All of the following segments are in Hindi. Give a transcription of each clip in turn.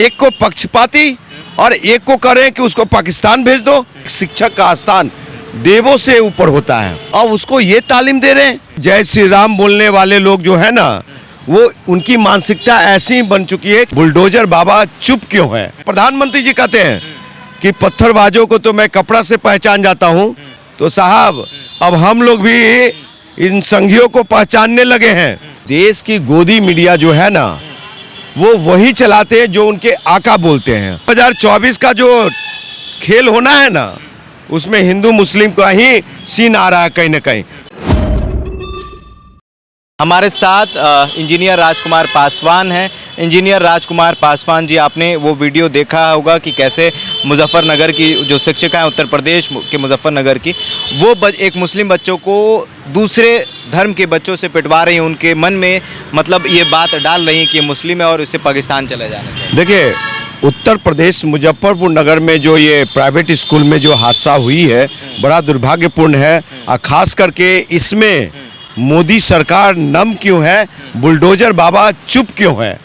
एक को पक्षपाती और एक को करें कि उसको पाकिस्तान भेज दो। शिक्षक का स्थान देवों से ऊपर होता है और उसको ये तालीम दे रहे हैं। जय श्री राम बोलने वाले लोग जो है ना, वो उनकी मानसिकता ऐसी ही बन चुकी है। बुलडोजर बाबा चुप क्यों है? प्रधानमंत्री जी कहते हैं कि पत्थरबाजों को तो मैं कपड़ा से पहचान जाता हूँ। तो साहब, अब हम लोग भी इन संघियों को पहचानने लगे हैं। देश की गोदी मीडिया जो है ना, वो वही चलाते हैं जो उनके आका बोलते हैं। 2024 का जो खेल होना है ना, उसमें हिंदू मुस्लिम का ही सीन आ रहा है कहीं ना कहीं। हमारे साथ इंजीनियर राजकुमार पासवान हैं। इंजीनियर राजकुमार पासवान जी, आपने वो वीडियो देखा होगा कि कैसे मुजफ्फरनगर की जो शिक्षिका हैं उत्तर प्रदेश के मुजफ्फरनगर की, वो एक मुस्लिम बच्चों को दूसरे धर्म के बच्चों से पिटवा रही हैं। उनके मन में मतलब ये बात डाल रही हैं कि मुस्लिम है और इसे पाकिस्तान चले जाना चाहिए। देखिए, उत्तर प्रदेश मुजफ्फरपुर नगर में जो ये प्राइवेट स्कूल में जो हादसा हुई है, बड़ा दुर्भाग्यपूर्ण है। और ख़ास करके इसमें मोदी सरकार नम क्यों है, बुलडोजर बाबा चुप क्यों है?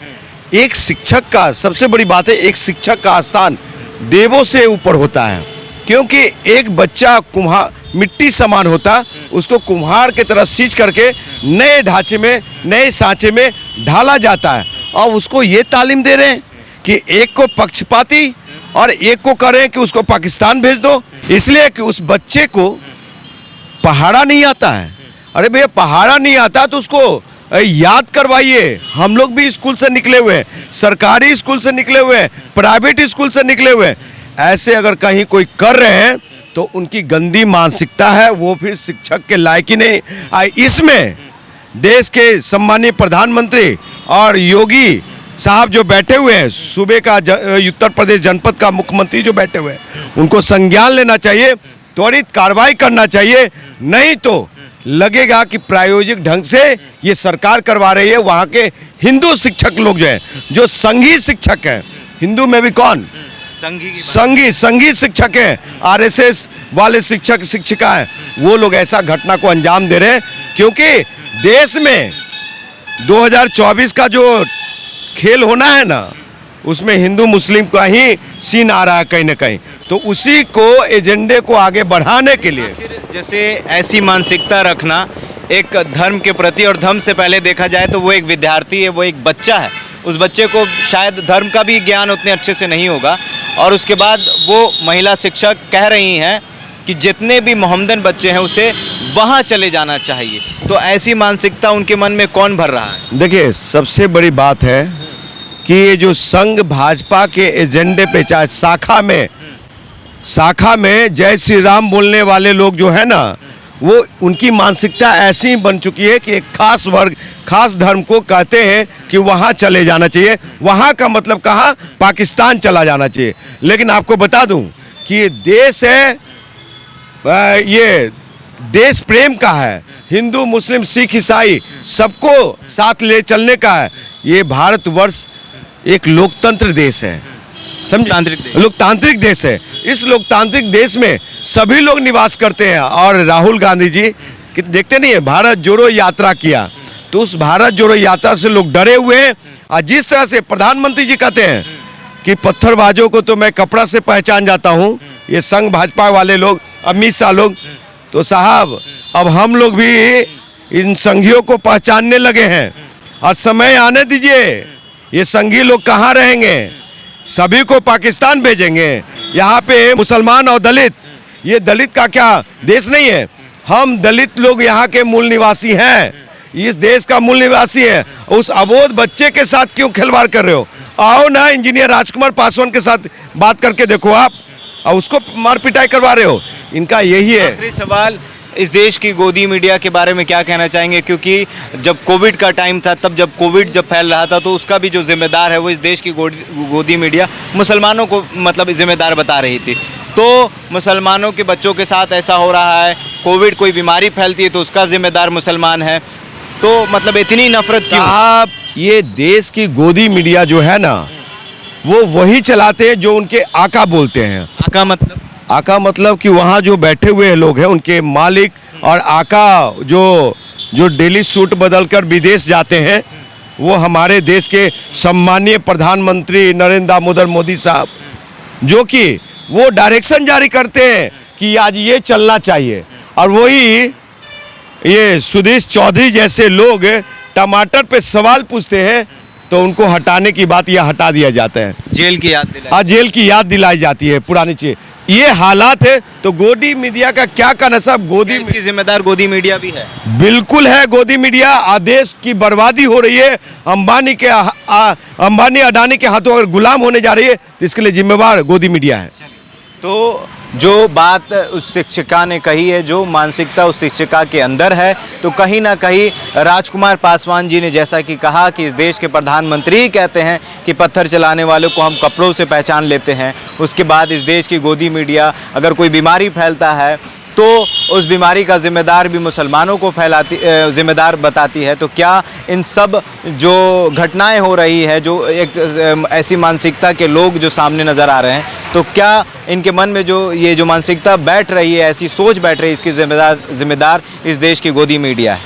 एक शिक्षक का, सबसे बड़ी बात है, एक शिक्षक का स्थान देवों से ऊपर होता है। क्योंकि एक बच्चा कुम्हार मिट्टी समान होता, उसको कुम्हार की तरह सींच करके नए ढांचे में, नए सांचे में ढाला जाता है। और उसको ये तालीम दे रहे हैं कि एक को पक्षपाती और एक को करें कि उसको पाकिस्तान भेज दो। इसलिए कि उस बच्चे को पहाड़ा नहीं आता है। अरे भैया, पहाड़ा नहीं आता तो उसको याद करवाइए। हम लोग भी स्कूल से निकले हुए हैं, सरकारी स्कूल से निकले हुए हैं, प्राइवेट स्कूल से निकले हुए हैं। ऐसे अगर कहीं कोई कर रहे हैं तो उनकी गंदी मानसिकता है, वो फिर शिक्षक के लायक ही नहीं। इसमें देश के सम्मानीय प्रधानमंत्री और योगी साहब जो बैठे हुए हैं, सूबे का उत्तर प्रदेश जनपद का मुख्यमंत्री जो बैठे हुए हैं, उनको संज्ञान लेना चाहिए, त्वरित कार्रवाई करना चाहिए। नहीं तो लगेगा कि प्रायोजिक ढंग से ये सरकार करवा रही है। वहाँ के हिंदू शिक्षक लोग जो हैं, जो संघी शिक्षक हैं, हिंदू में भी कौन संघी शिक्षक हैं, आरएसएस वाले शिक्षक शिक्षिका हैं, वो लोग ऐसा घटना को अंजाम दे रहे हैं। क्योंकि देश में 2024 का जो खेल होना है ना, उसमें हिंदू मुस्लिम का ही सीन आ रहा है कहीं ना कहीं। तो उसी को एजेंडे को आगे बढ़ाने के लिए, जैसे ऐसी मानसिकता रखना एक धर्म के प्रति, और धर्म से पहले देखा जाए तो वो एक विद्यार्थी है, वो एक बच्चा है। उस बच्चे को शायद धर्म का भी ज्ञान उतने अच्छे से नहीं होगा। और उसके बाद वो महिला शिक्षक कह रही हैं कि जितने भी मोहम्मदन बच्चे हैं उसे वहाँ चले जाना चाहिए। तो ऐसी मानसिकता उनके मन में कौन भर रहा है? देखिए, सबसे बड़ी बात है कि ये जो संघ भाजपा के एजेंडे पे, चाहे शाखा में जय श्री राम बोलने वाले लोग जो है ना, वो उनकी मानसिकता ऐसी ही बन चुकी है कि एक खास वर्ग, खास धर्म को कहते हैं कि वहाँ चले जाना चाहिए। वहाँ का मतलब कहाँ? पाकिस्तान चला जाना चाहिए। लेकिन आपको बता दूं कि ये देश है, ये देश प्रेम का है, हिंदू मुस्लिम सिख ईसाई सबको साथ ले चलने का है। ये भारतवर्ष एक लोकतंत्र देश है, समझे? लोकतांत्रिक देश है। इस लोकतांत्रिक देश में सभी लोग निवास करते हैं। और राहुल गांधी जी देखते नहीं है, भारत जोड़ो यात्रा किया, तो उस भारत जोड़ो यात्रा से लोग डरे हुए हैं। और जिस तरह से प्रधानमंत्री जी कहते हैं कि पत्थरबाजों को तो मैं कपड़ा से पहचान जाता हूँ, ये संघ भाजपा वाले लोग, अमित शाह लोग, तो साहब, अब हम लोग भी इन संघियों को पहचानने लगे हैं। और समय आने दीजिए, ये संघी लोग कहाँ रहेंगे? सभी को पाकिस्तान भेजेंगे। यहाँ पे मुसलमान और दलित, ये दलित का क्या देश नहीं है? हम दलित लोग यहाँ के मूल निवासी हैं, इस देश का मूल निवासी है। उस अबोध बच्चे के साथ क्यों खिलवाड़ कर रहे हो? आओ ना, इंजीनियर राजकुमार पासवान के साथ बात करके देखो आप, और उसको मार पिटाई करवा रहे हो। इनका यही है। आखिरी सवाल, इस देश की गोदी मीडिया के बारे में क्या कहना चाहेंगे? क्योंकि जब कोविड का टाइम था, तब जब कोविड जब फैल रहा था, तो उसका भी जो जिम्मेदार है वो इस देश की गोदी मीडिया मुसलमानों को मतलब जिम्मेदार बता रही थी। तो मुसलमानों के बच्चों के साथ ऐसा हो रहा है, कोविड कोई बीमारी फैलती है तो उसका जिम्मेदार मुसलमान है। तो मतलब इतनी नफरत क्यों? आप, ये देश की गोदी मीडिया जो है ना, वो वही चलाते हैं जो उनके आका बोलते हैं। आका मतलब कि वहाँ जो बैठे हुए लोग हैं, उनके मालिक और आका जो डेली सूट बदलकर विदेश जाते हैं, वो हमारे देश के सम्मानीय प्रधानमंत्री नरेंद्र दामोदर मोदी साहब, जो कि वो डायरेक्शन जारी करते हैं कि आज ये चलना चाहिए, और वही ये सुदेश चौधरी जैसे लोग टमाटर पे सवाल पूछते हैं तो उनको हटाने की बात या हटा दिया जाता है, जेल की याद दिलाई। आज जेल की याद दिलाई जाती है पुरानी चीज। ये हालात है तो गोदी मीडिया का क्या कहना साहब? क्या इसकी जिम्मेदार गोदी मीडिया भी है? बिल्कुल है, गोदी मीडिया। आदेश की बर्बादी हो रही है, अंबानी अडानी के हाथों अगर गुलाम होने जा रही है तो इसके लिए जिम्मेवार गोदी मीडिया है। तो जो बात उस शिक्षिका ने कही है, जो मानसिकता उस शिक्षिका के अंदर है, तो कहीं ना कहीं राजकुमार पासवान जी ने जैसा कि कहा कि इस देश के प्रधानमंत्री ही कहते हैं कि पत्थर चलाने वालों को हम कपड़ों से पहचान लेते हैं। उसके बाद इस देश की गोदी मीडिया अगर कोई बीमारी फैलता है तो उस बीमारी का जिम्मेदार भी मुसलमानों को जिम्मेदार बताती है। तो क्या इन सब जो घटनाएं हो रही है, जो एक ऐसी मानसिकता के लोग जो सामने नज़र आ रहे हैं, तो क्या इनके मन में जो मानसिकता बैठ रही है, ऐसी सोच बैठ रही है, इसकी जिम्मेदार इस देश की गोदी मीडिया है?